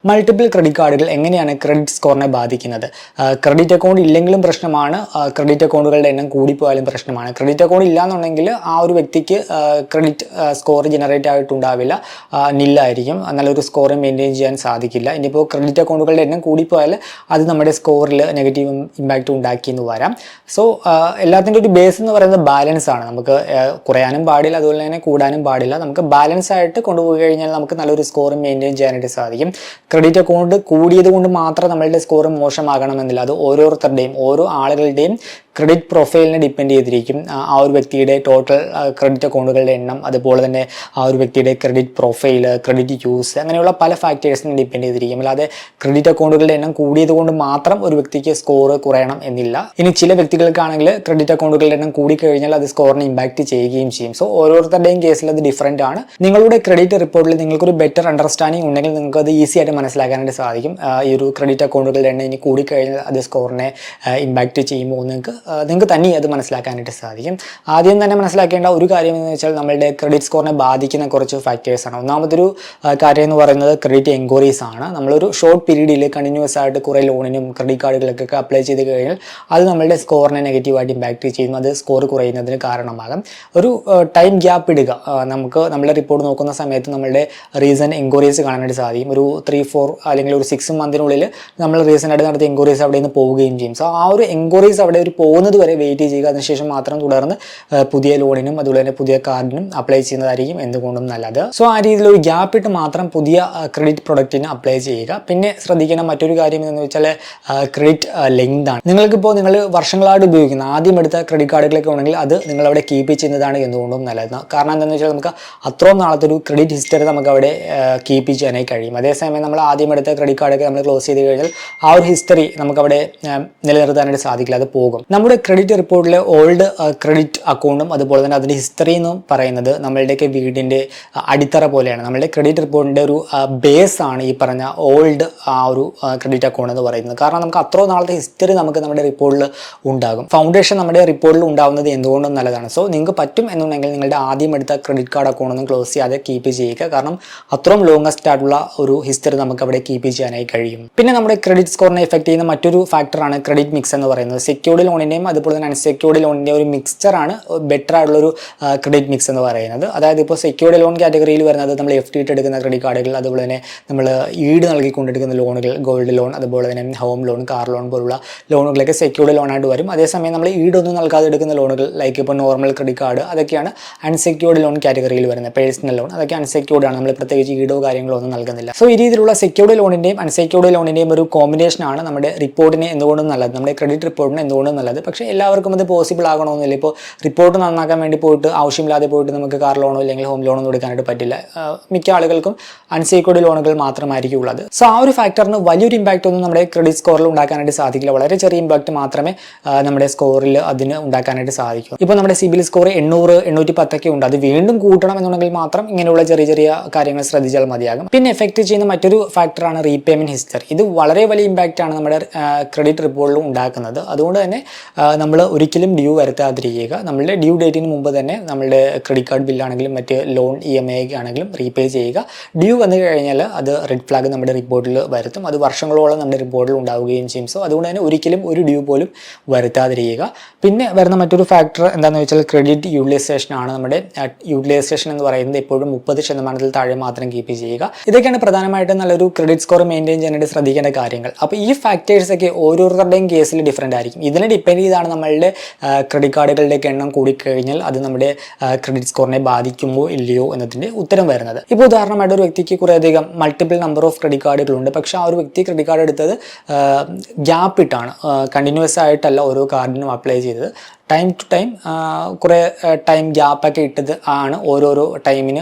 Multiple credit കാർഡുകൾ എങ്ങനെയാണ് credit സ്കോറിനെ ബാധിക്കുന്നത്? ക്രെഡിറ്റ് അക്കൗണ്ട് ഇല്ലെങ്കിലും പ്രശ്നമാണ്, ക്രെഡിറ്റ് അക്കൗണ്ടുകളുടെ എണ്ണം കൂടിപ്പോയാലും പ്രശ്നമാണ്. ക്രെഡിറ്റ് അക്കൗണ്ട് ഇല്ലാന്നുണ്ടെങ്കിൽ ആ ഒരു വ്യക്തിക്ക് ക്രെഡിറ്റ് സ്കോർ ജനറേറ്റ് ആയിട്ടുണ്ടാവില്ല, നില്ലായിരിക്കും, നല്ലൊരു സ്കോർ മെയിൻറ്റെയിൻ ചെയ്യാൻ സാധിക്കില്ല. ഇനിയിപ്പോൾ ക്രെഡിറ്റ് അക്കൗണ്ടുകളുടെ എണ്ണം കൂടിപ്പോയാൽ അത് നമ്മുടെ സ്കോറിൽ നെഗറ്റീവ് ഇമ്പാക്റ്റ് ഉണ്ടാക്കിയെന്ന് വരാം. സോ എല്ലാത്തിൻ്റെ ഒരു ബേസ് എന്ന് പറയുന്നത് ബാലൻസ് ആണ്. നമുക്ക് കുറയാനും പാടില്ല, അതുപോലെ തന്നെ കൂടാനും പാടില്ല. നമുക്ക് ബാലൻസ് ആയിട്ട് കൊണ്ടുപോയി കഴിഞ്ഞാൽ നമുക്ക് നല്ലൊരു സ്കോർ മെയിൻറ്റെയിൻ ചെയ്യാനായിട്ട് സാധിക്കും. ക്രെഡിറ്റ് അക്കൗണ്ട് കൂടിയത് കൊണ്ട് മാത്രം നമ്മളുടെ സ്കോർ മോശമാകണമെന്നില്ല. അത് ഓരോരുത്തരുടെയും ഓരോ ആളുകളുടെയും ക്രെഡിറ്റ് പ്രൊഫൈലിനെ ഡിപ്പെൻഡ് ചെയ്തിരിക്കും. ആ ഒരു വ്യക്തിയുടെ ടോട്ടൽ ക്രെഡിറ്റ് അക്കൗണ്ടുകളുടെ എണ്ണം, അതുപോലെ തന്നെ ആ ഒരു വ്യക്തിയുടെ ക്രെഡിറ്റ് പ്രൊഫൈല്, ക്രെഡിറ്റ് യൂസ്, അങ്ങനെയുള്ള പല ഫാക്ടേഴ്സിനെ ഡിപ്പെൻഡ് ചെയ്തിരിക്കും. അല്ലാതെ ക്രെഡിറ്റ് അക്കൗണ്ടുകളുടെ എണ്ണം കൂടിയത് കൊണ്ട് മാത്രം ഒരു വ്യക്തിക്ക് സ്കോർ കുറയണം എന്നില്ല. ഇനി ചില വ്യക്തികൾക്കാണെങ്കിൽ ക്രെഡിറ്റ് അക്കൗണ്ടുകളുടെ എണ്ണം കൂടിക്കഴിഞ്ഞാൽ അത് സ്കോറിനെ ഇമ്പാക്ട് ചെയ്യുകയും ചെയ്യും. സോ ഓരോരുത്തരുടെയും കേസിൽ അത് ഡിഫറൻ്റ് ആണ്. നിങ്ങളുടെ ക്രെഡിറ്റ് റിപ്പോർട്ടിൽ നിങ്ങൾക്കൊരു ബെറ്റർ അണ്ടർസ്റ്റാൻഡിംഗ് ഉണ്ടെങ്കിൽ നിങ്ങൾക്ക് അത് ഈസി ആയിട്ട് മനസ്സിലാക്കാനായിട്ട് സാധിക്കും. ഈ ഒരു ക്രെഡിറ്റ് അക്കൗണ്ടുകളുടെ എണ്ണം ഇനി കൂടിക്കഴിഞ്ഞാൽ അത് സ്കോറിനെ ഇമ്പാക്ട് ചെയ്യുമ്പോൾ നിങ്ങൾക്ക് തന്നെ അത് മനസ്സിലാക്കാനായിട്ട് സാധിക്കും. ആദ്യം തന്നെ മനസ്സിലാക്കേണ്ട ഒരു കാര്യം എന്ന് വെച്ചാൽ നമ്മളുടെ ക്രെഡിറ്റ് സ്കോറിനെ ബാധിക്കുന്ന കുറച്ച് ഫാക്ടേഴ്സാണ്. ഒന്നാമതൊരു കാര്യം എന്ന് പറയുന്നത് ക്രെഡിറ്റ് എൻക്വയറീസ് ആണ്. നമ്മളൊരു ഷോർട്ട് പീരീഡിൽ കണ്ടിന്യൂസ് ആയിട്ട് കുറേ ലോണിനും ക്രെഡിറ്റ് കാർഡുകൾക്കൊക്കെ അപ്ലൈ ചെയ്ത് കഴിഞ്ഞാൽ അത് നമ്മളുടെ സ്കോറിനെ നെഗറ്റീവായിട്ട് ഇമ്പാക്ട് ചെയ്യും. അത് സ്കോർ കുറയുന്നതിന് കാരണമാകും. ഒരു ടൈം ഗ്യാപ്പ് ഇടുക. നമുക്ക് നമ്മുടെ റിപ്പോർട്ട് നോക്കുന്ന സമയത്ത് നമ്മളുടെ റീസെൻറ്റ് എൻക്വയറീസ് കാണാനായിട്ട് സാധിക്കും. ഒരു 3-4 അല്ലെങ്കിൽ ഒരു 6 മന്തിനുള്ളിൽ നമ്മൾ റീസെൻ്റായിട്ട് നടത്തിയ എൻക്വയറീസ് അവിടെ നിന്ന് പോവുകയും ചെയ്യും. സോ ആ ഒരു എൻക്വയറീസ് അവിടെ ഒരു പോകുന്നത് വരെ വെയിറ്റ് ചെയ്യുക. അതിനുശേഷം മാത്രം തുടർന്ന് പുതിയ ലോണിനും അതുപോലെ തന്നെ പുതിയ കാർഡിനും അപ്ലൈ ചെയ്യുന്നതായിരിക്കും എന്തുകൊണ്ടും നല്ലത്. സോ ആ രീതിയിൽ ഒരു ഗ്യാപ്പ് ഇട്ട് മാത്രം പുതിയ ക്രെഡിറ്റ് പ്രൊഡക്റ്റിന് അപ്ലൈ ചെയ്യുക. പിന്നെ ശ്രദ്ധിക്കേണ്ട മറ്റൊരു കാര്യം എന്ന് വെച്ചാൽ ക്രെഡിറ്റ് ലെങ്ത് ആണ്. നിങ്ങൾക്കിപ്പോൾ നിങ്ങൾ വർഷങ്ങളായിട്ട് ഉപയോഗിക്കുന്ന ആദ്യം എടുത്ത ക്രെഡിറ്റ് കാർഡുകളൊക്കെ ഉണ്ടെങ്കിൽ അത് നിങ്ങളവിടെ കീപ്പ് ചെയ്യുന്നതാണ് എന്തുകൊണ്ടും നല്ലത്. കാരണം എന്താണെന്ന് വെച്ചാൽ നമുക്ക് അത്രയും നാളത്തെ ഒരു ക്രെഡിറ്റ് ഹിസ്റ്ററി നമുക്ക് അവിടെ കീപ്പ് ചെയ്യാനായി കഴിയും. അതേസമയം നമ്മൾ ആദ്യം എടുത്ത ക്രെഡിറ്റ് കാർഡൊക്കെ നമ്മൾ ക്ലോസ് ചെയ്ത് കഴിഞ്ഞാൽ ആ ഒരു ഹിസ്റ്ററി നമുക്കവിടെ നിലനിർത്താനായിട്ട് സാധിക്കില്ല, അത് പോകും. നമ്മുടെ ക്രെഡിറ്റ് റിപ്പോർട്ടിലെ ഓൾഡ് ക്രെഡിറ്റ് അക്കൗണ്ടും അതുപോലെ തന്നെ അതിൻ്റെ ഹിസ്റ്ററി എന്ന് പറയുന്നത് നമ്മളുടെയൊക്കെ വീടിൻ്റെ അടിത്തറ പോലെയാണ്. നമ്മളുടെ ക്രെഡിറ്റ് റിപ്പോർട്ടിൻ്റെ ഒരു ബേസ് ആണ് ഈ പറഞ്ഞ ഓൾഡ് ആ ഒരു ക്രെഡിറ്റ് അക്കൗണ്ട് എന്ന് പറയുന്നത്. കാരണം നമുക്ക് അത്രയും നാളത്തെ ഹിസ്റ്ററി നമുക്ക് നമ്മുടെ റിപ്പോർട്ടിൽ ഉണ്ടാകും. ഫൗണ്ടേഷൻ നമ്മുടെ റിപ്പോർട്ടിൽ ഉണ്ടാകുന്നത് എന്തുകൊണ്ടും നല്ലതാണ്. സോ നിങ്ങൾക്ക് പറ്റും എന്നുണ്ടെങ്കിൽ നിങ്ങളുടെ ആദ്യം എടുത്ത ക്രെഡിറ്റ് കാർഡ് അക്കൗണ്ട് ഒന്നും ക്ലോസ് ചെയ്യാതെ കീപ്പ് ചെയ്യുക. കാരണം അത്രയും ലോങ്ങസ്റ്റ് ആയിട്ടുള്ള ഒരു ഹിസ്റ്ററി നമുക്ക് അവിടെ കീപ്പ് ചെയ്യാനായി കഴിയും. പിന്നെ നമ്മുടെ ക്രെഡിറ്റ് സ്കോറിനെ എഫക്ട് ചെയ്യുന്ന മറ്റൊരു ഫാക്ടറാണ് ക്രെഡിറ്റ് മിക്സ് എന്ന് പറയുന്നത്. സെക്യൂർഡ് ലോണിൻ്റെയും അതുപോലെ തന്നെ അൺസെക്യൂർഡ് ലോണിൻ്റെ ഒരു മിക്സ്ചറാണ് ബെറ്റർ ആയിട്ടുള്ളൊരു ക്രെഡിറ്റ് മിക്സ് എന്ന് പറയുന്നത്. അതായത് ഇപ്പോൾ സെക്യൂർഡ് ലോൺ കാറ്റഗറിയിൽ വരുന്നത് നമ്മൾ FD ഇട്ട് എടുക്കുന്ന ക്രെഡിറ്റ് കാർഡുകൾ, അതുപോലെ തന്നെ നമ്മൾ ഈട് നൽകിക്കൊണ്ടെടുക്കുന്ന ലോണുകൾ, ഗോൾഡ് ലോൺ, അതുപോലെ തന്നെ ഹോം ലോൺ, കാർ ലോൺ പോലുള്ള ലോണുകളൊക്കെ സെക്യൂർഡ് ലോണായിട്ട് വരും. അതേസമയം നമ്മൾ ഈടൊന്നും നൽകാതെ എടുക്കുന്ന ലോണുകൾ ലൈക്ക് ഇപ്പോൾ നോർമൽ ക്രെഡിറ്റ് കാർഡ് അതൊക്കെയാണ് അൺസെക്യൂർഡ് ലോൺ കാറ്റഗറിയിൽ വരുന്നത്. പേഴ്സണൽ ലോൺ അതൊക്കെ അൺസെക്യൂർഡ് ആണ്, നമ്മൾ പ്രത്യേകിച്ച് ഈടോ കാര്യങ്ങളോ ഒന്നും നൽകുന്നില്ല. സോ ഈ രീതിയിലുള്ള സെക്യൂർഡ് ലോണിൻ്റെയും അൺസെക്യൂർഡ് ലോണിൻ്റെയും ഒരു കോമ്പിനേഷനാണ് നമ്മുടെ റിപ്പോർട്ടിന് എന്തുകൊണ്ടും നല്ലത്, നമ്മുടെ ക്രെഡിറ്റ് റിപ്പോർട്ടിന് എന്തുകൊണ്ടും നല്ലത്. പക്ഷേ എല്ലാവർക്കും അത് പോസിബിൾ ആകണമെന്നില്ല. ഇപ്പോൾ റിപ്പോർട്ട് നന്നാക്കാൻ വേണ്ടി പോയിട്ട് ആവശ്യമില്ലാതെ പോയിട്ട് നമുക്ക് കാർ ലോണോ അല്ലെങ്കിൽ ഹോം ലോണോ ഒന്നും എടുക്കാനായിട്ട് പറ്റില്ല. മിക്ക ആളുകൾക്കും അൺസെക്യൂർഡ് ലോണുകൾ മാത്രമായിരിക്കും ഉള്ളത്. സോ ആ ഒരു ഫാക്ടറിന് വലിയൊരു ഇമ്പാക്റ്റ് ഒന്നും നമ്മുടെ ക്രെഡിറ്റ് സ്കോറിൽ ഉണ്ടാക്കാനായിട്ട് സാധിക്കില്ല. വളരെ ചെറിയ ഇമ്പാക്റ്റ് മാത്രമേ നമ്മുടെ സ്കോറിൽ അതിന് ഉണ്ടാക്കാനായിട്ട് സാധിക്കൂ. ഇപ്പോൾ നമ്മുടെ സിബിൽ സ്കോർ 800, 810 ഉണ്ട്. അത് വീണ്ടും കൂട്ടണം എന്നുണ്ടെങ്കിൽ മാത്രം ഇങ്ങനെയുള്ള ചെറിയ ചെറിയ കാര്യങ്ങൾ ശ്രദ്ധിച്ചാൽ മതിയാകും. പിന്നെ എഫക്റ്റ് ചെയ്യുന്ന മറ്റൊരു ഫാക്ടറാണ് റീപേയ്മെന്റ് ഹിസ്റ്ററി. ഇത് വളരെ വലിയ ഇമ്പാക്റ്റ് ആണ് നമ്മുടെ ക്രെഡിറ്റ് റിപ്പോർട്ടിൽ ഉണ്ടാക്കുന്നത്. അതുകൊണ്ട് തന്നെ നമ്മൾ ഒരിക്കലും ഡ്യൂ വരുത്താതിരിക്കുക. നമ്മളുടെ ഡ്യൂ ഡേറ്റിന് മുമ്പ് തന്നെ നമ്മളുടെ ക്രെഡിറ്റ് കാർഡ് ബില്ലാണെങ്കിലും മറ്റ് ലോൺ EMI ആണെങ്കിലും റീപേ ചെയ്യുക. ഡ്യൂ വന്നു കഴിഞ്ഞാൽ അത് റെഡ് ഫ്ലാഗ് നമ്മുടെ റിപ്പോർട്ടിൽ വരുത്തും. അത് വർഷങ്ങളോളം നമ്മുടെ റിപ്പോർട്ടിൽ ഉണ്ടാവുകയും ചെയ്യും. സോ അതുകൊണ്ട് തന്നെ ഒരിക്കലും ഒരു ഡ്യൂ പോലും വരുത്താതിരിക്കുക. പിന്നെ വരുന്ന മറ്റൊരു ഫാക്ടർ എന്താണെന്ന് വെച്ചാൽ ക്രെഡിറ്റ് യൂട്ടിലൈസേഷൻ ആണ്. നമ്മുടെ യൂട്ടിലൈസേഷൻ എന്ന് പറയുന്നത് എപ്പോഴും 30% താഴെ മാത്രം കീപ്പ് ചെയ്യുക. ഇതൊക്കെയാണ് പ്രധാനമായിട്ടും നല്ലൊരു ക്രെഡിറ്റ് സ്കോർ മെയിൻറ്റെയിൻ ചെയ്യാനായിട്ട് ശ്രദ്ധിക്കേണ്ട കാര്യങ്ങൾ. അപ്പോൾ ഈ ഫാക്ടേഴ്സൊക്കെ ഓരോരുത്തരുടെയും കേസിൽ ഡിഫറൻ്റ് ആയിരിക്കും. ഇതിനെ ഡിപ്പെൻഡ് ചെയ്താണ് നമ്മളുടെ ക്രെഡിറ്റ് കാർഡുകളുടെയൊക്കെ എണ്ണം കൂടിക്കഴിഞ്ഞാൽ അത് നമ്മുടെ ക്രെഡിറ്റ് സ്കോറിനെ ബാധിക്കുമോ ഇല്ലയോ എന്നതിൻ്റെ ഉത്തരം വരുന്നത്. ഇപ്പോൾ ഉദാഹരണമായിട്ട് ഒരു വ്യക്തിക്ക് കുറേയധികം മൾട്ടിപ്പിൾ നമ്പർ ഓഫ് ക്രെഡിറ്റ് കാർഡുകളുണ്ട്. പക്ഷേ ആ ഒരു വ്യക്തി ക്രെഡിറ്റ് കാർഡ് എടുത്തത് ഗ്യാപ്പ് ഇട്ടാണ്, കണ്ടിന്യൂസ് ആയിട്ടല്ല ഓരോ കാർഡിനും അപ്ലൈ ചെയ്തത്. ടൈം ടു ടൈം കുറേ ടൈം ഗ്യാപ്പൊക്കെ ഇട്ടത് ആണ് ഓരോരോ ടൈമിന്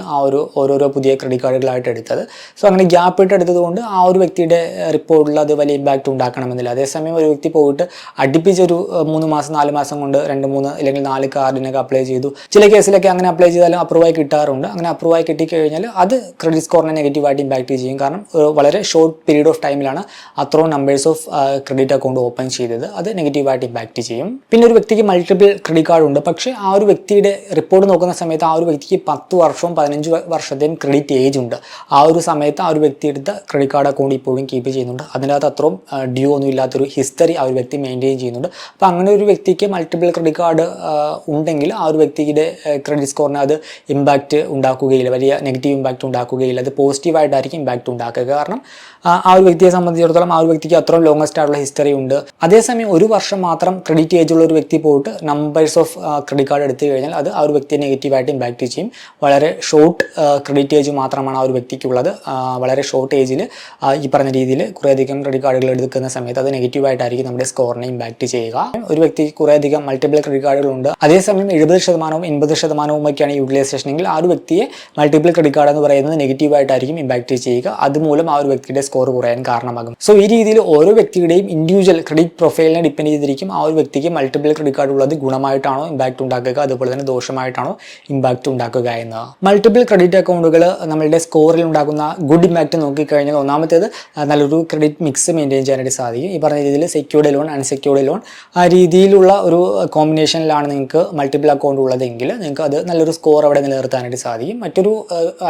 ഓരോരോ പുതിയ ക്രെഡിറ്റ് കാർഡുകളായിട്ട് എടുത്തത്. സോ അങ്ങനെ ഗ്യാപ്പ് ഇട്ട് എടുത്തത് കൊണ്ട് ആ ഒരു വ്യക്തിയുടെ റിപ്പോർട്ടിൽ അത് വലിയ ഇമ്പാക്റ്റ് ഉണ്ടാക്കണമെന്നില്ല. അതേസമയം ഒരു വ്യക്തി പോയിട്ട് അടുപ്പിച്ചൊരു 3 മാസം 4 മാസം കൊണ്ട് 2-3 അല്ലെങ്കിൽ 4 കാർഡിനൊക്കെ അപ്ലൈ ചെയ്തു. ചില കേസിലൊക്കെ അങ്ങനെ അപ്ലൈ ചെയ്താലും അപ്രൂവായി കിട്ടാറുണ്ട്. അങ്ങനെ അപ്രൂവായി കിട്ടിക്കഴിഞ്ഞാൽ അത് ക്രെഡിറ്റ് സ്കോറിനെ നെഗറ്റീവായിട്ട് ഇമ്പാക്റ്റ് ചെയ്യും. കാരണം വളരെ ഷോർട്ട് പീരീഡ് ഓഫ് ടൈമിലാണ് അത്രയും numbers of credit account open ചെയ്തത്. അത് നെഗറ്റീവായിട്ട് ഇമ്പാക്റ്റ് ചെയ്യും. പിന്നെ ഒരു വ്യക്തിക്ക് മൾട്ടിപ്പിൾ മൾട്ടിപ്പിൾ ക്രെഡിറ്റ് കാർഡ് ഉണ്ട്, പക്ഷേ ആ ഒരു വ്യക്തിയുടെ റിപ്പോർട്ട് നോക്കുന്ന സമയത്ത് ആ ഒരു വ്യക്തിക്ക് 10 വർഷവും 15 വർഷത്തെയും ക്രെഡിറ്റ് ഏജ് ഉണ്ട്. ആ ഒരു സമയത്ത് ആ ഒരു വ്യക്തി എടുത്ത ക്രെഡിറ്റ് കാർഡ് അക്കൗണ്ട് ഇപ്പോഴും കീപ്പ് ചെയ്യുന്നുണ്ട്. അതിനകത്ത് അത്രയും ഡ്യൂ ഒന്നും ഇല്ലാത്തൊരു ഹിസ്റ്ററി ആ ഒരു വ്യക്തി മെയിൻറ്റെയിൻ ചെയ്യുന്നുണ്ട്. അപ്പോൾ അങ്ങനെ ഒരു വ്യക്തിക്ക് മൾട്ടിപ്പിൾ ക്രെഡിറ്റ് കാർഡ് ഉണ്ടെങ്കിൽ ആ ഒരു വ്യക്തിയുടെ ക്രെഡിറ്റ് സ്കോറിന് അത് ഇമ്പാക്റ്റ് ഉണ്ടാക്കുകയില്ല, വലിയ നെഗറ്റീവ് ഇമ്പാക്റ്റ് ഉണ്ടാക്കുകയില്ല. അത് പോസിറ്റീവായിട്ടായിരിക്കും ഇമ്പാക്റ്റ് ഉണ്ടാക്കുക. കാരണം ആ ഒരു വ്യക്തിയെ സംബന്ധിച്ചിടത്തോളം ആ ഒരു വ്യക്തിക്ക് അത്രയും ലോങ്ങസ്റ്റ് ആയിട്ടുള്ള ഹിസ്റ്ററി ഉണ്ട്. അതേസമയം ഒരു വർഷം മാത്രം ക്രെഡിറ്റ് ഏജ് ഉള്ള ഒരു വ്യക്തി പോയിട്ട് നമ്പേഴ്സ് ഓഫ് ക്രെഡിറ്റ് കാർഡ് എടുത്തു കഴിഞ്ഞാൽ അത് ആ ഒരു വ്യക്തിയെ നെഗറ്റീവായിട്ട് ഇമ്പാക്റ്റ് ചെയ്യും. വളരെ ഷോർട്ട് ക്രെഡിറ്റ് ഏജ് മാത്രമാണ് ആ ഒരു വ്യക്തിക്കുള്ളത്. വളരെ ഷോർട്ട് ഏജിൽ ഈ പറഞ്ഞ രീതിയിൽ കുറേയധികം ക്രെഡിറ്റ് കാർഡുകൾ എടുക്കുന്ന സമയത്ത് അത് നെഗറ്റീവായിട്ടായിരിക്കും നമ്മുടെ സ്കോറിനെ ഇമ്പാക്റ്റ് ചെയ്യുക. ഒരു വ്യക്തിക്ക് കുറേയധികം മൾട്ടിപ്പിൾ ക്രെഡിറ്റ് കാർഡുകളുണ്ട്, അതേസമയം 70% 80% ഒക്കെയാണ് യൂട്ടിലൈസേഷൻ എങ്കിൽ ആ ഒരു വ്യക്തിയെ മൾട്ടിപ്പിൾ ക്രെഡിറ്റ് കാർഡ് എന്ന് പറയുന്നത് നെഗറ്റീവായിട്ടായിരിക്കും ഇമ്പാക്റ്റ് ചെയ്യുക. അതുമൂലം ആ ഒരു വ്യക്തിയുടെ സ്കോർ കുറയാൻ കാരണമാകും. സോ ഈ രീതിയിൽ ഓരോ വ്യക്തിയുടെയും ഇൻഡിവിജ്വൽ ക്രെഡിറ്റ് പ്രൊഫൈലിനെ ഡിപ്പെൻഡ് ചെയ്തിരിക്കും ആ ഒരു വ്യക്തിക്ക് മൾട്ടിപ്പിൾ ക്രെഡിറ്റ് കാർഡ് ഉള്ളത് ഗുണമായിട്ടാണോ ഇമ്പാക്റ്റ് ഉണ്ടാക്കുക, അതുപോലെ തന്നെ ദോഷമായിട്ടാണോ ഇമ്പാക്റ്റ് ഉണ്ടാക്കുക എന്ന്. മൾട്ടിപ്പിൾ ക്രെഡിറ്റ് അക്കൗണ്ടുകൾ നമ്മളുടെ സ്കോറിൽ ഉണ്ടാക്കുന്ന ഗുഡ് ഇമ്പാക്റ്റ് നോക്കിക്കഴിഞ്ഞാൽ ഒന്നാമത്തേത് നല്ലൊരു ക്രെഡിറ്റ് മിക്സ് മെയിൻറ്റെയിൻ ചെയ്യാനായിട്ട് സാധിക്കും. ഈ പറഞ്ഞ രീതിയിൽ സെക്യൂർഡ് ലോൺ, അൺസെക്യൂർഡ് ലോൺ ആ രീതിയിലുള്ള ഒരു കോമ്പിനേഷനിലാണ് നിങ്ങൾക്ക് മൾട്ടിപ്പിൾ അക്കൗണ്ട് ഉള്ളതെങ്കിൽ നിങ്ങൾക്ക് അത് നല്ലൊരു സ്കോർ അവിടെ നിലനിർത്താനായിട്ട് സാധിക്കും. മറ്റൊരു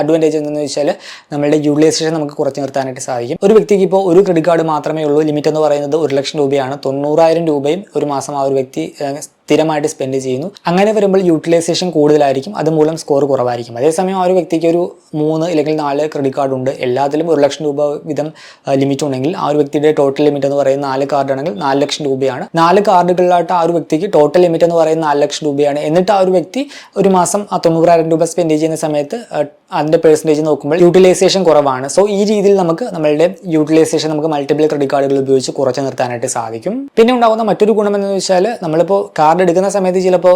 അഡ്വാൻറ്റേജ് എന്തെന്ന് വെച്ചാൽ നമ്മളുടെ യൂട്ടിലൈസേഷൻ നമുക്ക് കുറച്ച് നിർത്താനായിട്ട് സാധിക്കും. ഒരു വ്യക്തിക്ക് ഇപ്പോൾ ഒരു ക്രെഡിറ്റ് കാർഡ് മാത്രമേ ഉള്ളൂ, ലിമിറ്റ് എന്ന് പറയുന്നത് 1 ലക്ഷം രൂപയാണ്. 90,000 രൂപയും ഒരു മാസം ആ ഒരു വ്യക്തി സ്ഥിരമായിട്ട് സ്പെൻഡ് ചെയ്യുന്നു. അങ്ങനെ വരുമ്പോൾ യൂട്ടിലൈസേഷൻ കൂടുതലായിരിക്കും, അതുമൂലം സ്കോർ കുറവായിരിക്കും. അതേസമയം ആ ഒരു വ്യക്തിക്ക് ഒരു 3 അല്ലെങ്കിൽ 4 ക്രെഡിറ്റ് കാർഡ് ഉണ്ട്, എല്ലാത്തിലും 1 ലക്ഷം രൂപ വീതം ലിമിറ്റ് ഉണ്ടെങ്കിൽ ആ ഒരു വ്യക്തിയുടെ ടോട്ടൽ ലിമിറ്റ് എന്ന് പറയുന്നത് 4 കാർഡ് ആണെങ്കിൽ 4 ലക്ഷം രൂപയാണ്. 4 കാർഡുകളിലായിട്ട് ആ ഒരു വ്യക്തിക്ക് ടോട്ടൽ ലിമിറ്റ് എന്ന് പറയുന്നത് 4 ലക്ഷം രൂപയാണ്. എന്നിട്ട് ആ ഒരു വ്യക്തി ഒരു മാസം 90,000 രൂപ സ്പെൻഡ് ചെയ്യുന്ന സമയത്ത് അതിൻ്റെ പെർസെൻറ്റേജ് നോക്കുമ്പോൾ യൂട്ടിലൈസേഷൻ കുറവാണ്. സോ ഈ രീതിയിൽ നമുക്ക് നമ്മളുടെ യൂട്ടിലൈസേഷൻ നമുക്ക് മൾട്ടിപ്പിൾ ക്രെഡിറ്റ് കാർഡുകൾ ഉപയോഗിച്ച് കുറച്ച് നിർത്താനായിട്ട് സാധിക്കും. പിന്നെ ഉണ്ടാകുന്ന മറ്റൊരു ഗുണം എന്ന് വെച്ചാൽ നമ്മളിപ്പോൾ കാർഡ് എടുക്കുന്ന സമയത്ത് ചിലപ്പോൾ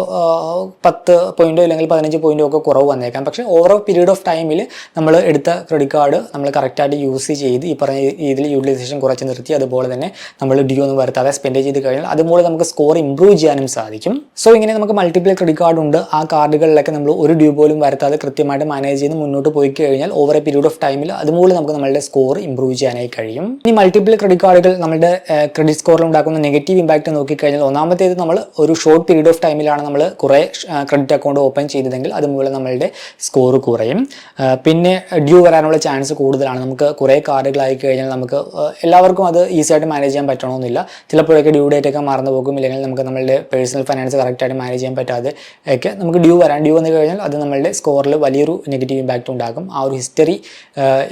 10 പോയിന്റോ അല്ലെങ്കിൽ 15 പോയിന്റോ ഒക്കെ കുറവ് വന്നേക്കാം. പക്ഷേ ഓവർ പീരീഡ് ഓഫ് ടൈമിൽ നമ്മൾ എടുത്ത ക്രെഡിറ്റ് കാർഡ് നമ്മൾ കറക്റ്റായിട്ട് യൂസ് ചെയ്ത് ഈ പറഞ്ഞ രീതിയിൽ യൂട്ടിലൈസേഷൻ കുറച്ച് നിർത്തി അതുപോലെ തന്നെ നമ്മൾ ഡ്യൂ ഒന്നും വരുത്താതെ സ്പെൻഡ് ചെയ്ത് കഴിഞ്ഞാൽ അതുപോലെ നമുക്ക് സ്കോർ ഇംപ്രൂവ് ചെയ്യാനും സാധിക്കും. സോ ഇങ്ങനെ നമുക്ക് മൾട്ടിപ്പിൾ ക്രെഡിറ്റ് കാർഡ് ഉണ്ട്, ആ കാർഡുകളിലൊക്കെ നമ്മൾ ഒരു ഡ്യൂ പോലും വരുത്താതെ കൃത്യമായിട്ട് മാനേജ് ചെയ്ത് മുന്നോട്ട് പോയി കഴിഞ്ഞാൽ ഓവർ എ പീരീഡ് ഓഫ് ടൈമിൽ അതുമൂലം നമുക്ക് നമ്മളുടെ സ്കോർ ഇംപ്രൂവ് ചെയ്യാനായി കഴിയും. ഈ മൾട്ടിപ്പിൾ ക്രെഡിറ്റ് കാർഡുകൾ നമ്മുടെ ക്രെഡിറ്റ് സ്കോറിൽ ഉണ്ടാക്കുന്ന നെഗറ്റീവ് ഇമ്പാക്റ്റ് നോക്കിക്കഴിഞ്ഞാൽ ഒന്നാമത്തേത് നമ്മൾ ഒരു ഷോർട്ട് പീരീഡ് ഓഫ് ടൈമിലാണ് നമ്മൾ കുറേ ക്രെഡിറ്റ് അക്കൗണ്ട് ഓപ്പൺ ചെയ്തതെങ്കിൽ അതുമൂലം നമ്മളുടെ സ്കോർ കുറയും. പിന്നെ ഡ്യൂ വരാനുള്ള ചാൻസ് കൂടുതലാണ്. നമുക്ക് കുറേ കാർഡുകളായി കഴിഞ്ഞാൽ നമുക്ക് എല്ലാവർക്കും അത് ഈസി ആയിട്ട് മാനേജ് ചെയ്യാൻ പറ്റണമെന്നില്ല. ചിലപ്പോഴൊക്കെ ഡ്യൂ ഡേറ്റ് ഒക്കെ മറന്നു പോകും, ഇല്ലെങ്കിൽ നമുക്ക് നമ്മളുടെ പേഴ്സണൽ ഫൈനാൻസ് കറക്റ്റായിട്ട് മാനേജ് ചെയ്യാൻ പറ്റാതെ ഒക്കെ നമുക്ക് ഡ്യൂ വന്നു കഴിഞ്ഞാൽ അത് നമ്മളുടെ സ്കോറിൽ വലിയൊരു നെഗറ്റീവ് ഇമ്പാക്റ്റ് ഉണ്ടാകും. ആ ഒരു ഹിസ്റ്ററി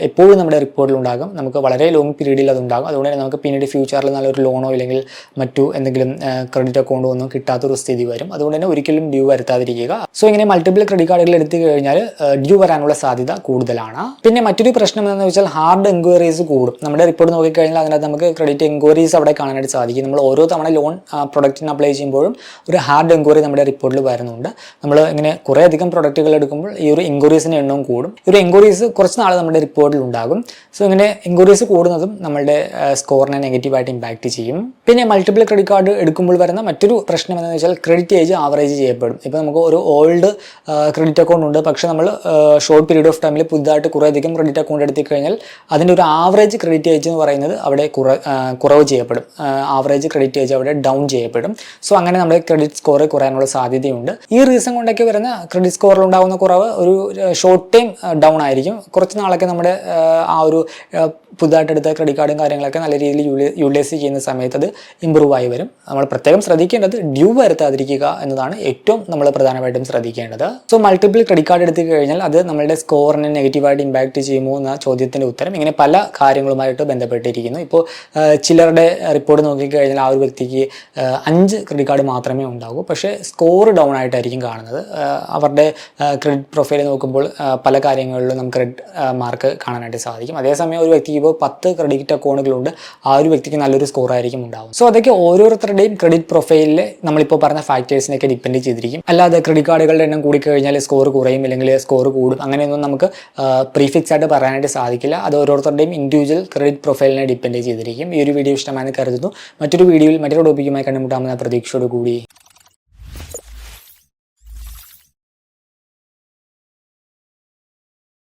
എപ്പോഴും നമ്മുടെ റിപ്പോർട്ടിൽ ഉണ്ടാകും. നമുക്ക് വളരെ ലോങ് പീരീഡിൽ അതുണ്ടാകും. അതുകൊണ്ട് തന്നെ നമുക്ക് പിന്നീട് ഫ്യൂച്ചറിൽ നല്ലൊരു ലോണോ ഇല്ലെങ്കിൽ മറ്റു എന്തെങ്കിലും ക്രെഡിറ്റ് അക്കൗണ്ടോ ഒന്നും കിട്ടാത്തൊരു സ്ഥിതി വരും. അതുകൊണ്ട് തന്നെ ഒരിക്കലും ഡ്യൂ വരുത്താതിരിക്കുക. സോ ഇങ്ങനെ മൾട്ടിപ്പിൾ ക്രെഡിറ്റ് കാർഡുകൾ എടുത്തു കഴിഞ്ഞാൽ ഡ്യൂ വരാനുള്ള സാധ്യത കൂടുതലാണ്. പിന്നെ മറ്റൊരു പ്രശ്നം എന്താണെന്ന് വെച്ചാൽ ഹാർഡ് എൻക്വയറീസ് കൂടും. നമ്മുടെ റിപ്പോർട്ട് നോക്കിക്കഴിഞ്ഞാൽ അതിനകത്ത് നമുക്ക് ക്രെഡിറ്റ് എൻക്വയറീസ് അവിടെ കാണാനായിട്ട് സാധിക്കും. നമ്മൾ ഓരോ തവണ ലോൺ പ്രൊഡക്റ്റിന് അപ്ലൈ ചെയ്യുമ്പോഴും ഒരു ഹാർഡ് എൻക്വയറി നമ്മുടെ റിപ്പോർട്ടിൽ വരുന്നുണ്ട്. നമ്മൾ ഇങ്ങനെ കുറേ അധികം പ്രൊഡക്റ്റുകൾ എടുക്കുമ്പോൾ ഈ ഒരു എൻക്വയറീസിൻ്റെ എണ്ണവും കൂടും. ഈ ഒരു എൻക്വയറീസ് കുറച്ച് നാൾ നമ്മുടെ റിപ്പോർട്ടിൽ ഉണ്ടാകും. സോ ഇങ്ങനെ എൻക്വയറീസ് കൂടുന്നതും നമ്മളുടെ സ്കോറിനെ നെഗറ്റീവായിട്ട് ഇമ്പാക്റ്റ് ചെയ്യും. പിന്നെ മൾട്ടിപ്പിൾ ക്രെഡിറ്റ് കാർഡ് എടുക്കുമ്പോൾ വരുന്ന മറ്റൊരു പ്രശ്നം എന്താണെന്ന് വെച്ചാൽ ക്രെഡിറ്റ് ഏജ് ആവറേജ് ചെയ്യപ്പെടും. ഇപ്പോൾ നമുക്ക് ഒരു ഓൾഡ് ക്രെഡിറ്റ് അക്കൗണ്ട് ഉണ്ട്, പക്ഷേ നമ്മൾ ഷോർട്ട് പീരീഡ് ഓഫ് ടൈമിൽ പുതുതായിട്ട് കുറേയധികം ക്രെഡിറ്റ് അക്കൗണ്ട് എടുത്തു കഴിഞ്ഞാൽ അതിൻ്റെ ഒരു ആവറേജ് ക്രെഡിറ്റ് ഏജ് എന്ന് പറയുന്നത് അവിടെ കുറവ് ചെയ്യപ്പെടും. ആവറേജ് ക്രെഡിറ്റ് ഏജ് അവിടെ ഡൗൺ ചെയ്യപ്പെടും. സോ അങ്ങനെ നമ്മുടെ ക്രെഡിറ്റ് സ്കോർ കുറയാനുള്ള സാധ്യതയുണ്ട്. ഈ റീസൺ കൊണ്ടൊക്കെ വരുന്ന ക്രെഡിറ്റ് സ്കോറിൽ ഉണ്ടാകുന്ന കുറവ് ഒരു ഷോർട്ട് ടൈം ഡൗൺ ആയിരിക്കും. കുറച്ച് നാളൊക്കെ നമ്മുടെ ആ ഒരു പുതുതായിട്ട് എടുത്ത ക്രെഡിറ്റ് കാർഡും കാര്യങ്ങളൊക്കെ നല്ല രീതിയിൽ യൂട്ടിലൈസ് ചെയ്യുന്ന സമയത്ത് അത് ഇമ്പ്രൂവ് ആയി വരും. നമ്മൾ പ്രത്യേകം ശ്രദ്ധിക്കേണ്ടത് ഡ്യൂ വരുത്താതിരിക്കുക എന്നതാണ് ഏറ്റവും നമ്മൾ പ്രധാനമായിട്ടും ശ്രദ്ധിക്കേണ്ടത്. സോ മൾട്ടിപ്പിൾ ക്രെഡിറ്റ് കാർഡ് എടുത്തു കഴിഞ്ഞാൽ അത് നമ്മളുടെ സ്കോറിനെ നെഗറ്റീവായിട്ട് ഇമ്പാക്റ്റ് ചെയ്യുമോ എന്ന ചോദ്യത്തിൻ്റെ ഉത്തരം ഇങ്ങനെ പല കാര്യങ്ങളുമായിട്ട് ബന്ധപ്പെട്ടിരിക്കുന്നു. ഇപ്പോൾ ചിലരുടെ റിപ്പോർട്ട് നോക്കിക്കഴിഞ്ഞാൽ ആ ഒരു വ്യക്തിക്ക് 5 ക്രെഡിറ്റ് കാർഡ് മാത്രമേ ഉണ്ടാകൂ, പക്ഷേ സ്കോർ ഡൗൺ ആയിട്ടായിരിക്കും കാണുന്നത്. അവരുടെ ക്രെഡിറ്റ് പ്രൊഫൈൽ നോക്കുമ്പോൾ പല കാര്യങ്ങളിലും നമുക്ക് ക്രെഡിറ്റ് മാർക്ക് കാണാനായിട്ട് സാധിക്കും. അതേസമയം ഒരു വ്യക്തിക്ക് ഇപ്പോൾ 10 ക്രെഡിറ്റ് അക്കൗണ്ടുകളുണ്ട്, ആ ഒരു വ്യക്തിക്ക് നല്ലൊരു സ്കോർ ആയിരിക്കും ഉണ്ടാവും. സോ അതൊക്കെ ഓരോരുത്തരുടെയും ക്രെഡിറ്റ് പ്രൊഫൈലിൽ നമ്മളിപ്പോൾ പറഞ്ഞ ഫാക്ടേഴ്സിനൊക്കെ ഡിപ്പെൻഡ് ചെയ്തിരിക്കും. അല്ലാതെ ക്രെഡിറ്റ് കാർഡുകളുടെ എണ്ണം കൂടിക്കഴിഞ്ഞാൽ സ്കോർ കുറയും അല്ലെങ്കിൽ സ്കോർ കൂടും അങ്ങനെയൊന്നും നമുക്ക് പ്രീഫിക്സ് ആയിട്ട് പറയാനായിട്ട് സാധിക്കില്ല. അത് ഓരോരുത്തരുടെയും ഇൻഡിവിജ്വൽ ക്രെഡിറ്റ് പ്രൊഫൈലിനെ ഡിപ്പെൻഡ് ചെയ്തിരിക്കും. ഈ ഒരു വീഡിയോ ഇഷ്ടമാണെന്ന് കരുതുന്നു. മറ്റൊരു വീഡിയോയിൽ മറ്റൊരു ടോപ്പിക്കുമായി കണ്ടുമുട്ടാമെന്ന പ്രതീക്ഷയോടുകൂടി